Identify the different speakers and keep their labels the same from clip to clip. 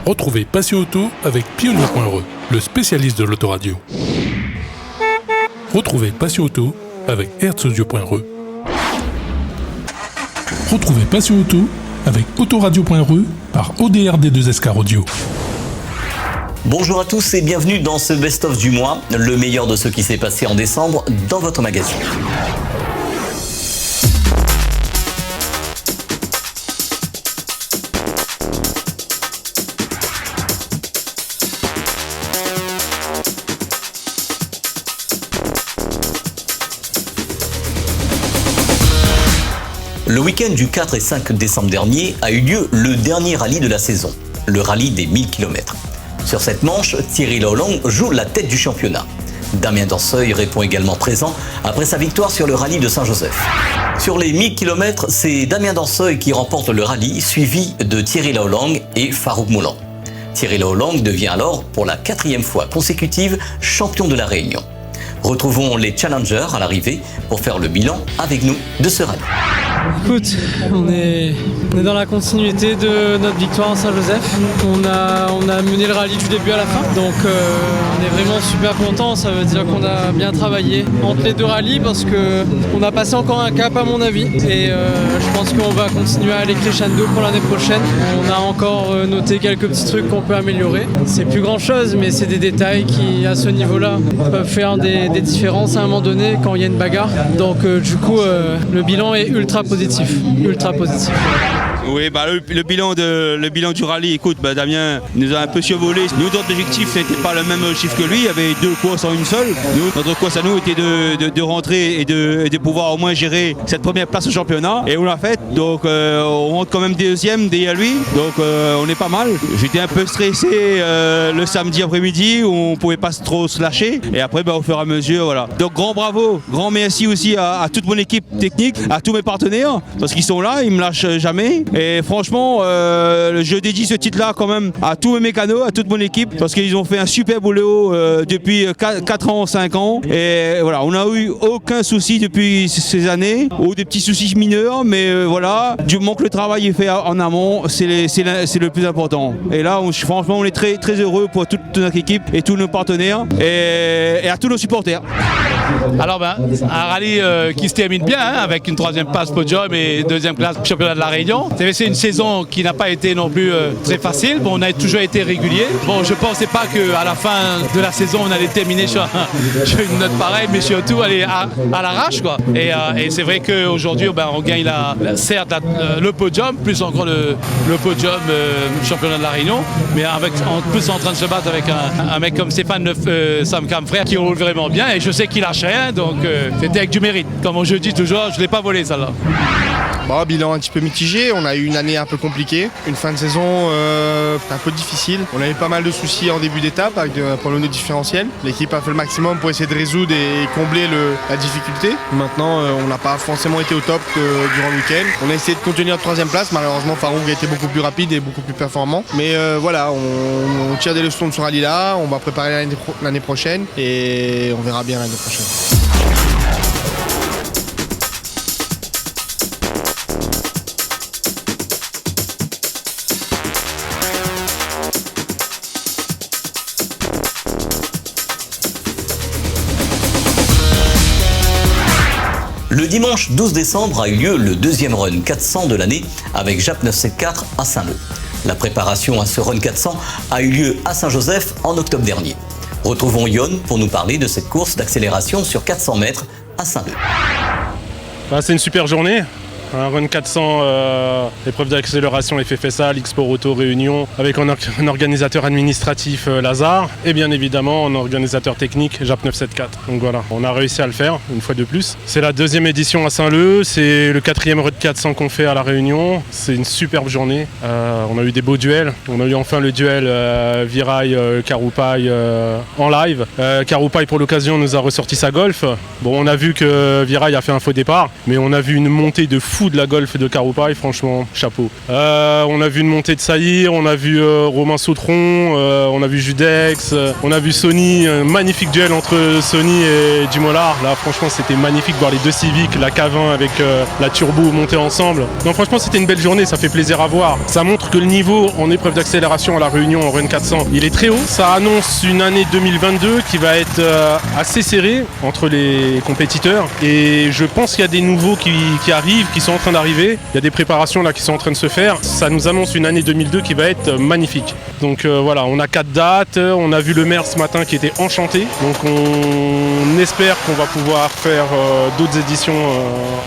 Speaker 1: Retrouvez Passion Auto avec Pionnier.re, le spécialiste de l'autoradio. Retrouvez Passion Auto avec Herzaudio.re. Retrouvez Passion Auto avec Autoradio.re par ODRD2SK Audio.
Speaker 2: Bonjour à tous et bienvenue dans ce best-of du mois, le meilleur de ce qui s'est passé en décembre dans votre magazine. Le week-end du 4 et 5 décembre dernier a eu lieu le dernier rallye de la saison, le rallye des 1000 km. Sur cette manche, Thierry Laulong joue la tête du championnat. Damien Danseuil répond également présent après sa victoire sur le rallye de Saint-Joseph. Sur les 1000 km, c'est Damien Danseuil qui remporte le rallye, suivi de Thierry Laulong et Farouk Moulan. Thierry Laulong devient alors, pour la 4e fois consécutive, champion de la Réunion. Retrouvons les challengers à l'arrivée pour faire le bilan avec nous de ce rallye.
Speaker 3: Écoute, on est dans la continuité de notre victoire à Saint-Joseph. On a mené le rallye du début à la fin, donc on est vraiment super contents. Ça veut dire qu'on a bien travaillé entre les deux rallyes parce qu'on a passé encore un cap à mon avis. Et je pense qu'on va continuer à aller crescendo pour l'année prochaine. On a encore noté quelques petits trucs qu'on peut améliorer. C'est plus grand chose, mais c'est des détails qui, à ce niveau-là, peuvent faire des différences à un moment donné quand il y a une bagarre. Donc du coup, le bilan est ultra positif.
Speaker 4: Oui, le bilan du rallye, écoute, Damien nous a un peu survolé. Nous, notre objectif, c'était pas le même chiffre que lui. Il y avait 2 courses en une seule. Notre course à nous était de rentrer et de pouvoir au moins gérer cette première place au championnat. Et on l'a fait. Donc, on rentre quand même deuxième derrière lui. Donc, on est pas mal. J'étais un peu stressé le samedi après-midi où on pouvait pas trop se lâcher. Et après, au fur et à mesure, voilà. Donc, grand bravo, grand merci aussi à toute mon équipe technique, à tous mes partenaires, parce qu'ils sont là, ils me lâchent jamais. Et franchement, je dédie ce titre-là quand même à tous mes mécanos, à toute mon équipe, parce qu'ils ont fait un super boulot depuis 4 ans, 5 ans. Et voilà, on n'a eu aucun souci depuis ces années, ou des petits soucis mineurs, mais voilà, du moment que le travail est fait en amont, c'est le plus important. Et là, franchement, on est très, très heureux pour toute notre équipe et tous nos partenaires et à tous nos supporters.
Speaker 5: Alors un rallye qui se termine bien, avec une 3e place podium et 2e place championnat de la Réunion. C'est une saison qui n'a pas été non plus très facile. Bon, on a toujours été régulier. Bon, je ne pensais pas qu'à la fin de la saison, on allait terminer sur une note pareille, mais surtout aller à l'arrache, quoi. Et c'est vrai qu'aujourd'hui, on gagne certes le podium, plus encore le podium championnat de la Réunion, mais en plus en train de se battre avec un mec comme Stéphane Samkam frère qui roule vraiment bien, et je sais qu'il lâche rien, donc c'était avec du mérite. Comme je dis toujours, je ne l'ai pas volé, celle-là.
Speaker 6: Bilan un petit peu mitigé, on a eu une année un peu compliquée, une fin de saison un peu difficile. On a eu pas mal de soucis en début d'étape avec un problème de différentiel. L'équipe a fait le maximum pour essayer de résoudre et combler la difficulté. Maintenant, on n'a pas forcément été au top durant le week-end. On a essayé de contenir la 3e place, malheureusement Farouk a été beaucoup plus rapide et beaucoup plus performant. Mais voilà, on tire des leçons de ce rallye-là, on va préparer l'année prochaine et on verra bien l'année prochaine.
Speaker 2: Le dimanche 12 décembre a eu lieu le 2e Run 400 de l'année avec JAP 974 à Saint-Leu. La préparation à ce Run 400 a eu lieu à Saint-Joseph en octobre dernier. Retrouvons Yon pour nous parler de cette course d'accélération sur 400 mètres à Saint-Leu.
Speaker 7: C'est une super journée. Un Run 400, épreuve d'accélération FFSA, l'X-Sport Auto Réunion, avec un organisateur administratif Lazare et bien évidemment un organisateur technique JAP 974. Donc voilà, on a réussi à le faire une fois de plus. C'est la 2e édition à Saint-Leu, c'est le 4e Run 400 qu'on fait à La Réunion. C'est une superbe journée. On a eu des beaux duels. On a eu enfin le duel Virail-Karoupaï en live. Karoupaï pour l'occasion nous a ressorti sa Golf. Bon, on a vu que Virail a fait un faux départ, mais on a vu une montée de fou fou de la Golf de Caroupaille, franchement, chapeau. On a vu une montée de Saïr, on a vu Romain Sautron, on a vu Judex, on a vu Sony, un magnifique duel entre Sony et Dumollard. Là, franchement, c'était magnifique de voir les deux Civics, la K20 avec la Turbo monter ensemble. Donc franchement, c'était une belle journée, ça fait plaisir à voir. Ça montre que le niveau en épreuve d'accélération à La Réunion en Run 400, il est très haut. Ça annonce une année 2022 qui va être assez serrée entre les compétiteurs. Et je pense qu'il y a des nouveaux qui arrivent, qui sont en train d'arriver. Il y a des préparations là qui sont en train de se faire. Ça nous annonce une année 2002 qui va être magnifique. Donc voilà, on a 4 dates. On a vu le maire ce matin qui était enchanté. Donc on espère qu'on va pouvoir faire d'autres éditions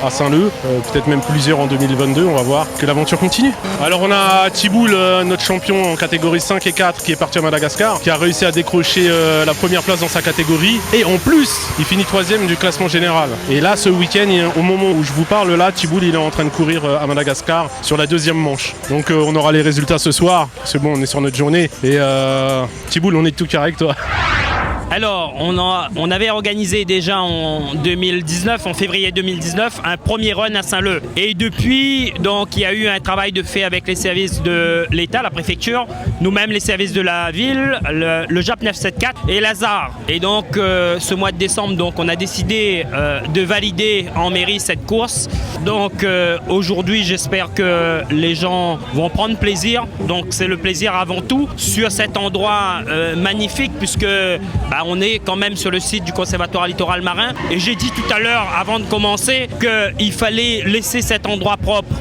Speaker 7: à Saint-Leu. Peut-être même plusieurs en 2022. On va voir que l'aventure continue. Alors on a Thiboul, notre champion en catégorie 5 et 4 qui est parti à Madagascar, qui a réussi à décrocher la première place dans sa catégorie. Et en plus, il finit 3e du classement général. Et là, ce week-end, au moment où je vous parle, là, Thiboul, il est en train de courir à Madagascar sur la 2e manche. Donc on aura les résultats ce soir. C'est bon, on est sur notre journée. Et Thiboul, on est tout carré avec toi.
Speaker 8: Alors, on avait organisé déjà en 2019, en février 2019, un premier run à Saint-Leu. Et depuis, donc, il y a eu un travail de fait avec les services de l'État, la préfecture, nous-mêmes les services de la ville, le JAP 974 et l'ASAR. Et donc, ce mois de décembre, donc, on a décidé de valider en mairie cette course. Donc, aujourd'hui, j'espère que les gens vont prendre plaisir. Donc, c'est le plaisir avant tout sur cet endroit magnifique, puisque on est quand même sur le site du Conservatoire littoral marin. Et j'ai dit tout à l'heure, avant de commencer, qu'il fallait laisser cet endroit propre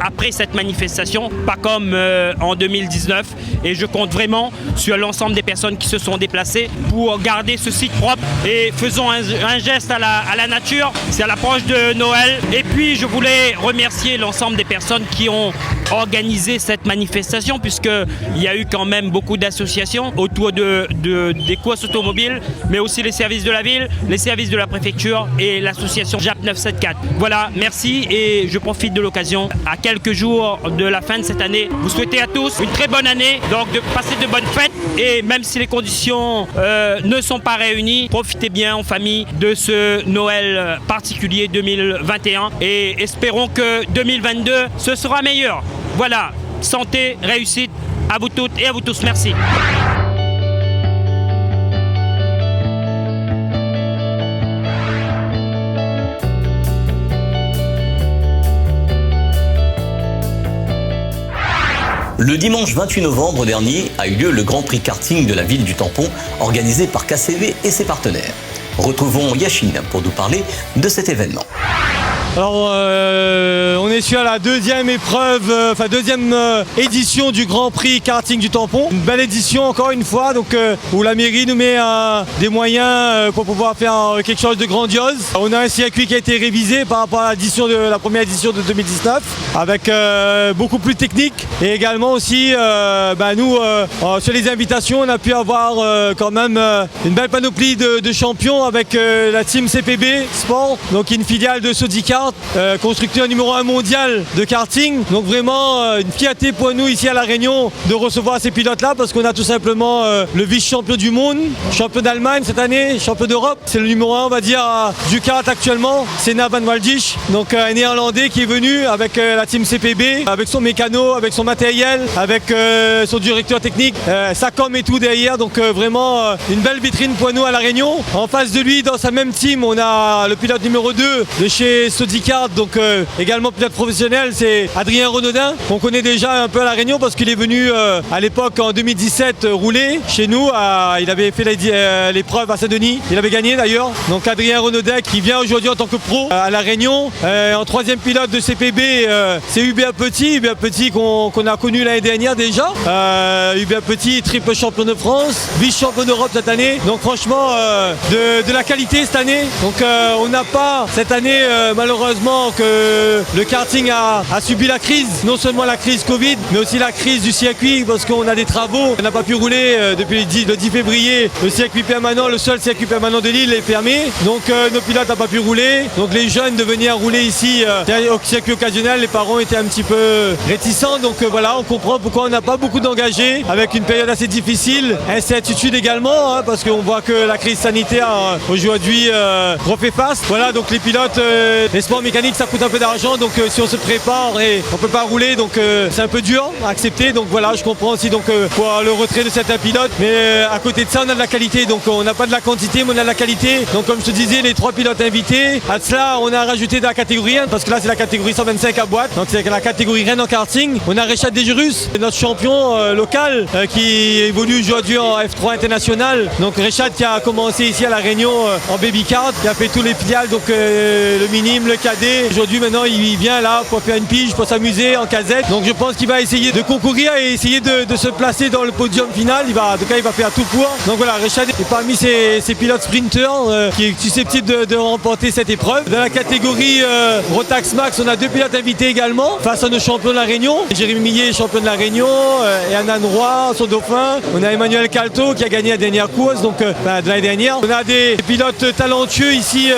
Speaker 8: après cette manifestation, pas comme en 2019. Et je compte vraiment sur l'ensemble des personnes qui se sont déplacées pour garder ce site propre. Et faisons un geste à la nature, c'est à l'approche de Noël. Et puis je voulais remercier l'ensemble des personnes qui ont organisé cette manifestation, puisqu'il y a eu quand même beaucoup d'associations autour des courses automobiles, mais aussi les services de la ville, les services de la préfecture et l'association JAP 974. Voilà, merci, et je profite de l'occasion, à quelques jours de la fin de cette année, vous souhaitez à tous une très bonne année, donc de passer de bonnes fêtes, et même si les conditions ne sont pas réunies, profitez bien en famille de ce Noël particulier 2021, et espérons que 2022 ce sera meilleur. Voilà, santé, réussite à vous toutes et à vous tous. Merci.
Speaker 2: Le dimanche 28 novembre dernier a eu lieu le Grand Prix karting de la ville du Tampon, organisé par KCV et ses partenaires. Retrouvons Yachine pour nous parler de cet événement.
Speaker 9: Alors on est sur la deuxième édition du Grand Prix karting du Tampon. Une belle édition encore une fois, donc où la mairie nous met des moyens pour pouvoir faire quelque chose de grandiose. On a un circuit qui a été révisé par rapport à la première édition de 2019, avec beaucoup plus technique. Et également aussi, nous, sur les invitations, on a pu avoir quand même une belle panoplie de champions avec la team CPB Sport, donc une filiale de Sodicar, constructeur numéro 1 mondial de karting. Donc vraiment une fierté pour nous ici à La Réunion de recevoir ces pilotes-là, parce qu'on a tout simplement le vice-champion du monde, champion d'Allemagne cette année, champion d'Europe. C'est le numéro 1, on va dire, du kart actuellement, Senna Van Waldich. Donc un néerlandais qui est venu avec la team CPB, avec son mécano, avec son matériel, avec son directeur technique, sa com et tout derrière. Donc vraiment une belle vitrine pour nous à La Réunion. En face de lui, dans sa même team, on a le pilote numéro 2 de chez Sodicar, donc également pilote professionnel, c'est Adrien Renaudin. On connaît déjà un peu à La Réunion parce qu'il est venu à l'époque en 2017 rouler chez nous. Il avait fait l'épreuve à Saint-Denis, il avait gagné d'ailleurs. Donc Adrien Renaudin qui vient aujourd'hui en tant que pro à La Réunion. En troisième pilote de CPB, c'est Hubert Petit qu'on a connu l'année dernière déjà. Hubert Petit, triple champion de France, vice-champion d'Europe cette année. Donc franchement de la qualité cette année. Donc on n'a pas cette année malheureusement que le karting a subi la crise, non seulement la crise Covid, mais aussi la crise du circuit, parce qu'on a des travaux. On n'a pas pu rouler depuis le 10 février. Le circuit permanent, le seul circuit permanent de l'île est fermé. Donc nos pilotes n'ont pas pu rouler. Donc les jeunes de venir rouler ici au circuit occasionnel, les parents étaient un petit peu réticents. Donc voilà, on comprend pourquoi on n'a pas beaucoup d'engagés, avec une période assez difficile, incertitude également, parce qu'on voit que la crise sanitaire aujourd'hui refait face. Voilà, donc les pilotes espèrent sport mécanique, ça coûte un peu d'argent, donc si on se prépare et on peut pas rouler, donc c'est un peu dur à accepter. Donc voilà, je comprends aussi donc pour le retrait de certains pilotes. Mais à côté de ça, on a de la qualité. Donc on n'a pas de la quantité, mais on a de la qualité. Donc comme je te disais, les 3 pilotes invités. À cela, on a rajouté de la catégorie 1, parce que là c'est la catégorie 125 à boîte. Donc c'est la catégorie Rennes en karting. On a Richard Desjurus, notre champion local, qui évolue aujourd'hui en F3 international. Donc Richard qui a commencé ici à La Réunion en baby kart, qui a fait tous les filiales, donc le minime, le cadet. Aujourd'hui maintenant il vient là pour faire une pige, pour s'amuser en casette. Donc je pense qu'il va essayer de concourir et essayer de se placer dans le podium final. En tout cas il va faire tout pour. Donc voilà, Richard est parmi ces pilotes sprinteurs qui est susceptible de remporter cette épreuve. Dans la catégorie Rotax Max, on a 2 pilotes invités également face à nos champions de La Réunion. Jérémy Millet, champion de La Réunion, et Anan Roy, son dauphin. On a Emmanuel Calto qui a gagné la dernière course, donc de l'année dernière. On a des pilotes talentueux ici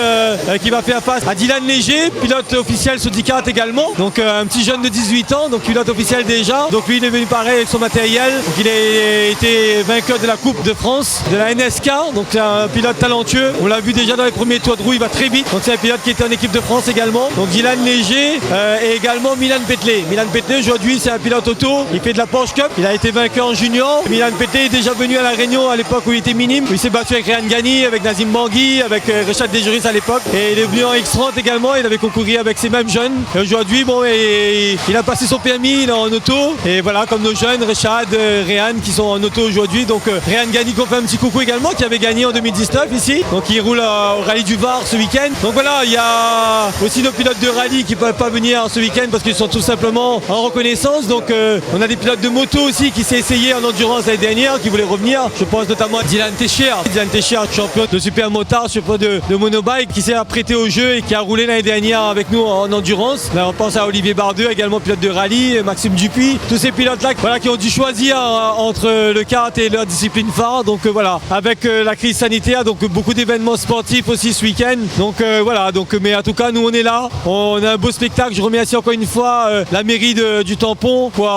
Speaker 9: qui va faire face à Dylan Léger, pilote officiel Sodicat également. Donc un petit jeune de 18 ans, donc pilote officiel déjà. Donc lui il est venu pareil avec son matériel. Donc il a été vainqueur de la Coupe de France, de la NSK. Donc c'est un pilote talentueux. On l'a vu déjà dans les premiers tours de roue, il va très vite. Donc c'est un pilote qui était en équipe de France également. Donc Dylan Léger et également Milan Petley. Milan Petley aujourd'hui c'est un pilote auto. Il fait de la Porsche Cup. Il a été vainqueur en junior. Milan Petley est déjà venu à La Réunion à l'époque où il était minime. Il s'est battu avec Réan Gani, avec Nazim Bangui, avec Richard Desjuris à l'époque. Et il est venu en X30 également. Il avait concouru avec ces mêmes jeunes. Et aujourd'hui, bon, il a passé son permis, il est en auto. Et voilà, comme nos jeunes, Richard, Réan qui sont en auto aujourd'hui. Donc Réan Gani qu'on fait un petit coucou également, qui avait gagné en 2019 ici. Donc il roule au rallye du Var ce week-end. Donc voilà, il y a aussi nos pilotes de rallye qui ne peuvent pas venir ce week-end parce qu'ils sont tout simplement en reconnaissance. Donc on a des pilotes de moto aussi qui s'est essayé en endurance l'année dernière, qui voulaient revenir. Je pense notamment à Dylan Téchier. Dylan Téchier, champion de super motard, champion de monobike, qui s'est apprêté au jeu et qui a roulé l'année dernière avec nous en endurance. Là on pense à Olivier Bardeux, également pilote de rallye, Maxime Dupuis. Tous ces pilotes-là voilà, qui ont dû choisir entre le kart et leur discipline phare. Donc voilà, avec la crise sanitaire, donc beaucoup d'événements sportifs aussi ce week-end. Donc voilà, mais en tout cas nous on est là. On a un beau spectacle. Je remercie encore une fois la mairie du Tampon pour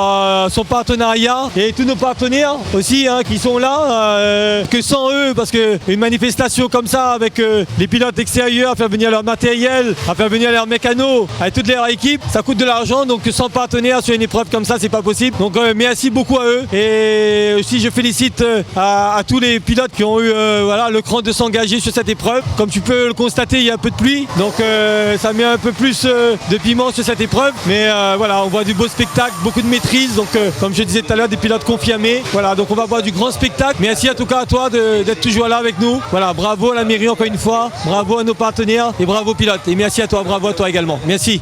Speaker 9: son partenariat et tous nos partenaires aussi qui sont là. Que sans eux, parce qu'une manifestation comme ça avec les pilotes extérieurs, à faire venir leur matériel, à faire venir leurs mécanos, avec toute leur équipe, ça coûte de l'argent. Donc sans partenaire sur une épreuve comme ça, c'est pas possible. Donc merci beaucoup à eux. Et aussi je félicite à tous les pilotes qui ont eu le cran de s'engager sur cette épreuve. Comme tu peux le constater, il y a un peu de pluie, donc ça met un peu plus de piment sur cette épreuve. Mais voilà, on voit du beau spectacle, beaucoup de maîtrise. Donc comme je disais tout à l'heure, des pilotes confirmés. Voilà, donc on va voir du grand spectacle. Merci en tout cas à toi d'être toujours là avec nous. Voilà, bravo à la mairie encore une fois, bravo à nos partenaires et bravo aux pilotes. Et merci à toi, bravo à toi également. Merci.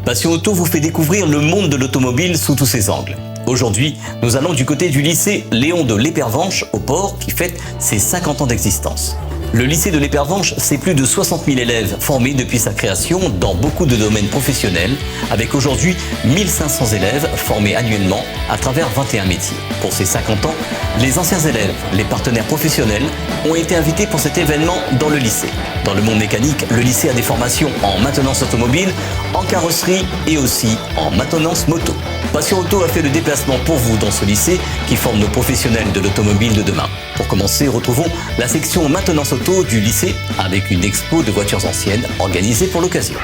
Speaker 2: Passion Auto vous fait découvrir le monde de l'automobile sous tous ses angles. Aujourd'hui, nous allons du côté du lycée Léon de l'Épervenche au Port qui fête ses 50 ans d'existence. Le lycée de l'Épervenche, c'est plus de 60 000 élèves formés depuis sa création dans beaucoup de domaines professionnels, avec aujourd'hui 1500 élèves formés annuellement à travers 21 métiers. Pour ces 50 ans, les anciens élèves, les partenaires professionnels ont été invités pour cet événement dans le lycée. Dans le monde mécanique, le lycée a des formations en maintenance automobile, en carrosserie et aussi en maintenance moto. Passion Auto a fait le déplacement pour vous dans ce lycée qui forme nos professionnels de l'automobile de demain. Pour commencer, retrouvons la section maintenance auto du lycée avec une expo de voitures anciennes organisée pour l'occasion.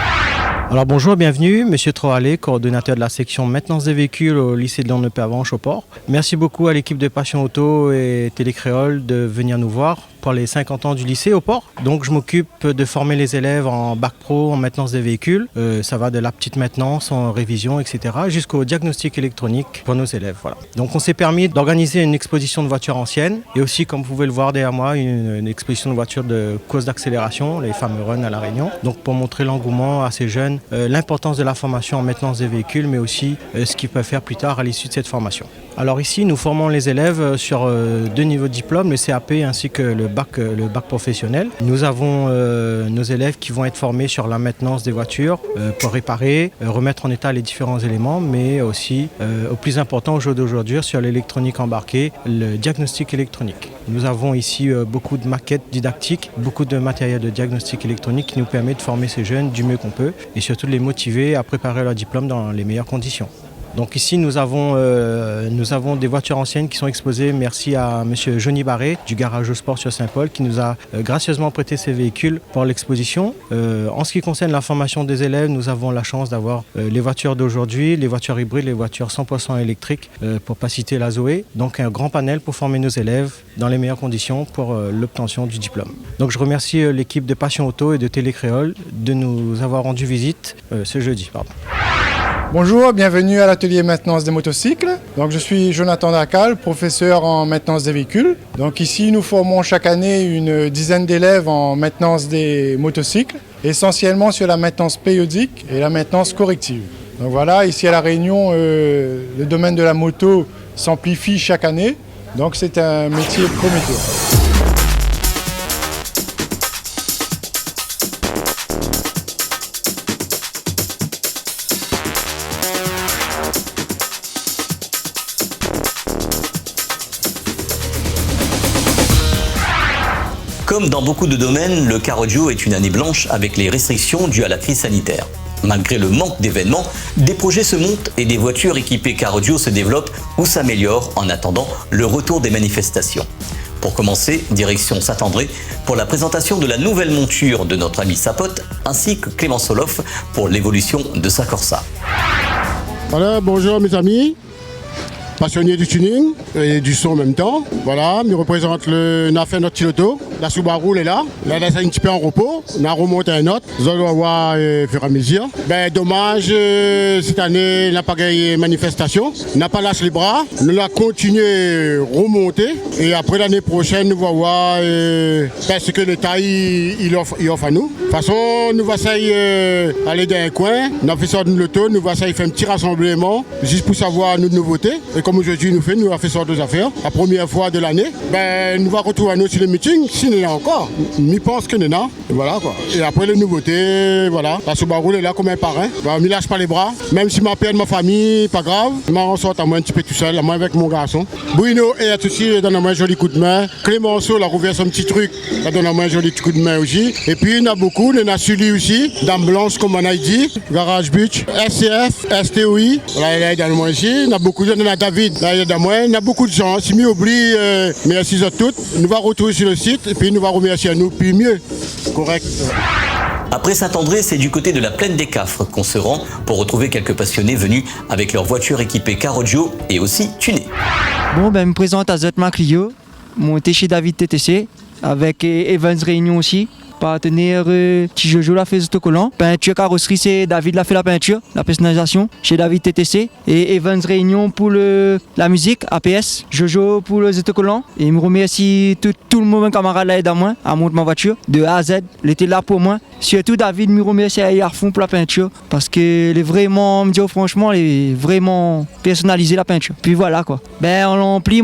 Speaker 10: Alors bonjour, bienvenue, Monsieur Troalé, coordonnateur de la section maintenance des véhicules au lycée de Léon de l'Épervenche au Port. Merci beaucoup à l'équipe de Passion Auto et Télécréole de venir nous voir pour les 50 ans du lycée au Port. Donc je m'occupe de former les élèves en bac pro, en maintenance des véhicules. Ça va de la petite maintenance, en révision, etc. jusqu'au diagnostic électronique pour nos élèves. Voilà. Donc on s'est permis d'organiser une exposition de voitures anciennes et aussi, comme vous pouvez le voir derrière moi, une exposition de voitures de course d'accélération, les fameux runs à La Réunion. Donc pour montrer l'engouement à ces jeunes, l'importance de la formation en maintenance des véhicules, mais aussi ce qu'ils peuvent faire plus tard à l'issue de cette formation. Alors ici, nous formons les élèves sur 2 niveaux de diplôme, le CAP ainsi que le bac professionnel. Nous avons nos élèves qui vont être formés sur la maintenance des voitures pour réparer, remettre en état les différents éléments, mais aussi, au plus important au jour d'aujourd'hui, sur l'électronique embarquée, le diagnostic électronique. Nous avons ici beaucoup de maquettes didactiques, beaucoup de matériel de diagnostic électronique qui nous permet de former ces jeunes du mieux qu'on peut et surtout de les motiver à préparer leur diplôme dans les meilleures conditions. Donc ici, nous avons des voitures anciennes qui sont exposées. Merci à M. Johnny Barré du garage au sport sur Saint-Paul qui nous a gracieusement prêté ces véhicules pour l'exposition. En ce qui concerne la formation des élèves, nous avons la chance d'avoir les voitures d'aujourd'hui, les voitures hybrides, les voitures 100% électriques, pour ne pas citer la Zoé. Donc un grand panel pour former nos élèves dans les meilleures conditions pour l'obtention du diplôme. Donc je remercie l'équipe de Passion Auto et de Télécréole de nous avoir rendu visite ce jeudi.
Speaker 11: Bonjour, bienvenue à l'atelier maintenance des motocycles. Donc je suis Jonathan Dacal, professeur en maintenance des véhicules. Donc ici nous formons chaque année une dizaine d'élèves en maintenance des motocycles, essentiellement sur la maintenance périodique et la maintenance corrective. Donc voilà, ici à La Réunion, le domaine de la moto s'amplifie chaque année, donc c'est un métier prometteur.
Speaker 2: Comme dans beaucoup de domaines, le Carrodio est une année blanche avec les restrictions dues à la crise sanitaire. Malgré le manque d'événements, des projets se montent et des voitures équipées Carrodio se développent ou s'améliorent en attendant le retour des manifestations. Pour commencer, direction Saint-André pour la présentation de la nouvelle monture de notre ami Sapote ainsi que Clément Soloff pour l'évolution de sa Corsa.
Speaker 12: Voilà, bonjour mes amis. Passionné du tuning et du son en même temps. Voilà, je représente le Nafin notre Tiloto. La Subaru est là. Là, c'est un petit peu en repos. On a remonté un autre. Nous allons voir faire à mesure. Dommage, cette année, on n'a pas gagné manifestation. On n'a pas lâché les bras. Nous allons continuer à remonter. Et après l'année prochaine, nous allons voir ce que l'État il offre à nous. De toute façon, nous allons essayer aller dans un coin. On a fait ça de l'auto. Nous allons essayer faire un petit rassemblement juste pour savoir nos nouveautés. Et comme aujourd'hui, nous avons fait ça deux affaires. La première fois de l'année, nous allons retrouver à nous sur les meetings. Si nous là encore, je pense que nous là. Voilà quoi. Et après les nouveautés, voilà. La Subaru est là comme un parrain. Je ne lâche pas les bras. Même si ma père de ma famille, pas grave. Je m'en ressort à moi un petit peu tout seul, à moi avec mon garçon. Bruno est aussi donne moi un joli coup de main. Clémenceau l'a rouvert son petit truc. Ça donne moi un joli coup de main aussi. Et puis il y en a beaucoup. Il y en a Sully aussi. Dame Blanche comme on a dit. Garage Butch. SCF. STOI. Voilà, il y a moi ici. Il y en a beaucoup. Il y en a David. Là, il y a beaucoup de gens. Si nous oublie, merci à toutes. Nous allons retrouver sur le site. Et puis nous allons remercier à nous. Puis mieux. Correct.
Speaker 2: Après Saint-André, c'est du côté de la plaine des Cafres qu'on se rend pour retrouver quelques passionnés venus avec leur voiture équipée Carrodio et aussi tunée.
Speaker 13: Bon, je me présente à Zotma Clio, monté chez David TTC, avec Evans Réunion aussi. Partenaire petit Jojo l'a fait les autocollants. Peinture carrosserie, c'est David l'a fait la peinture, la personnalisation chez David TTC. Et Evans Réunion pour la musique, APS. Jojo pour les autocollants. Et il me remercie tout le monde, camarade là, aide à moi, à monter ma voiture de A à Z. Il était là pour moi. Surtout David me remercie à fond pour la peinture. Parce que les vraiment, me dit franchement, les vraiment personnalisé la peinture. Puis voilà quoi. On l'emplit,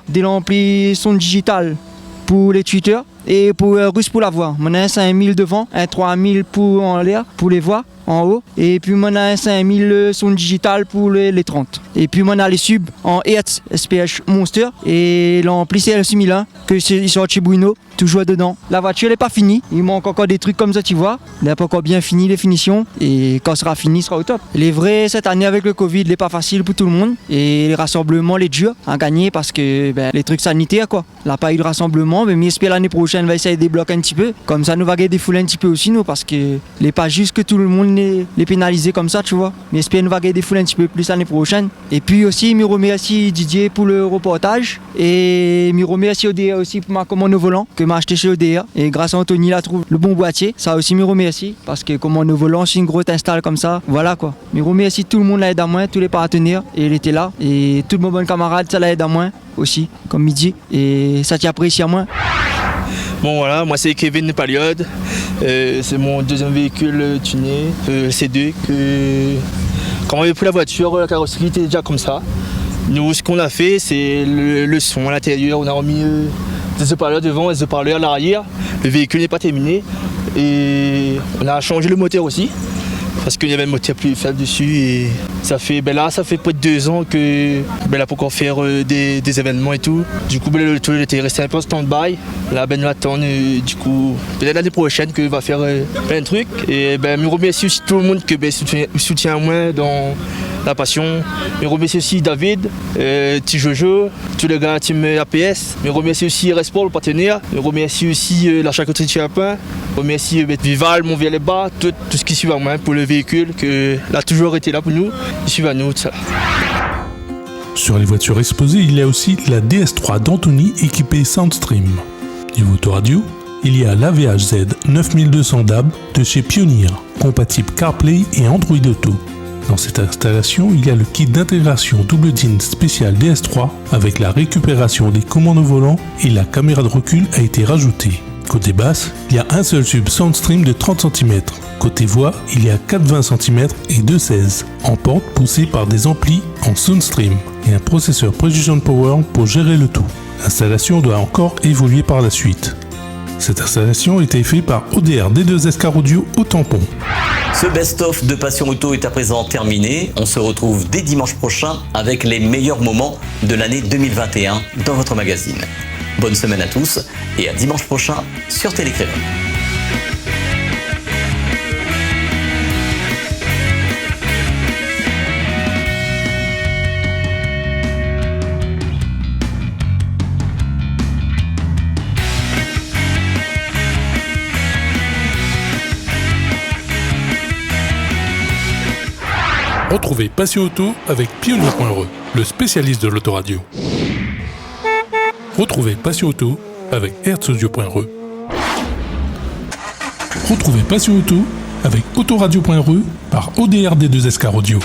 Speaker 13: des l'ampli son digital pour les tweeters. Et pour russe pour la voix, on a un 5000 devant, un 3000 pour en l'air, pour les voix en haut. Et puis on a un 5000 son digital pour les 30. Et puis on a les subs en Hertz SPH Monster et l'ampli CL6001 que ils sont chez Bruno, toujours dedans. La voiture n'est pas finie, il manque encore des trucs comme ça tu vois. Elle n'est pas encore bien fini les finitions et quand sera fini, sera au top. Les vrais cette année avec le Covid, il n'est pas facile pour tout le monde et les rassemblements, les durs à gagner parce que les trucs sanitaires quoi. Il n'y a pas eu de rassemblement, mais j'espère l'année prochaine on va essayer de débloquer un petit peu. Comme ça nous va gagner des foules un petit peu aussi nous parce que il n'est pas juste que tout le monde les pénaliser comme ça tu vois. Mais j'espère nous va gagner des foules un petit peu plus l'année prochaine. Et puis aussi je remercie Didier pour le reportage et je remercie ODR aussi pour ma commande au volant que m'a acheté chez ODR et grâce à Anthony là trouve le bon boîtier. Ça aussi je remercie parce que commande au volant c'est une grosse install comme ça. Voilà quoi. Je remercie tout le monde là aide à moi, tous les partenaires et il était là et tout mon bon camarade ça l'aide à moi aussi comme midi et ça t'apprécie à moi.
Speaker 14: Bon voilà, moi c'est Kevin Paliode, c'est mon deuxième véhicule tuné, C2, quand on avait pris la voiture, la carrosserie était déjà comme ça. Nous ce qu'on a fait c'est le son à l'intérieur, on a remis des haut-parleurs devant et des haut-parleurs à l'arrière, le véhicule n'est pas terminé et on a changé le moteur aussi. Parce qu'il y avait un moteur plus faible dessus et ça fait près de 2 ans que là pour encore faire des événements et tout. Du coup le tour était resté un peu en stand-by. Là nous attend du coup peut-être l'année prochaine que va faire plein de trucs. Et je remercie aussi tout le monde qui soutient moi dans la passion. Je remercie aussi David, Petit Jojo, tous les gars de la team APS. Je remercie aussi RSport, le partenaire. Je remercie aussi la charcuterie de Chapin. Je remercie Vival, Montviel-les-Bas, tout ce qui suit à moi pour le véhicule, qui a toujours été là pour nous. Il suit à nous, tout ça.
Speaker 1: Sur les voitures exposées, il y a aussi la DS3 d'Anthony équipée Soundstream. Niveau autoradio, il y a l'AVH-Z 9200 DAB de chez Pioneer, compatible CarPlay et Android Auto. Dans cette installation, il y a le kit d'intégration double DIN spécial DS3 avec la récupération des commandes au volant et la caméra de recul a été rajoutée. Côté basse, il y a un seul tube Soundstream de 30 cm. Côté voix, il y a 4,20 cm et 2,16 en porte poussés par des amplis en Soundstream et un processeur Precision Power pour gérer le tout. L'installation doit encore évoluer par la suite. Cette installation a été faite par ODR D2S Car Audio au tampon.
Speaker 2: Ce best-of de Passion Auto est à présent terminé. On se retrouve dès dimanche prochain avec les meilleurs moments de l'année 2021 dans votre magazine. Bonne semaine à tous et à dimanche prochain sur Télécréole.
Speaker 1: Retrouvez Passion Auto avec Pioneer.re, le spécialiste de l'autoradio. Retrouvez Passion Auto avec Herzaudio.re. Retrouvez Passion Auto avec Autoradio.re par ODR D2S Car Audio.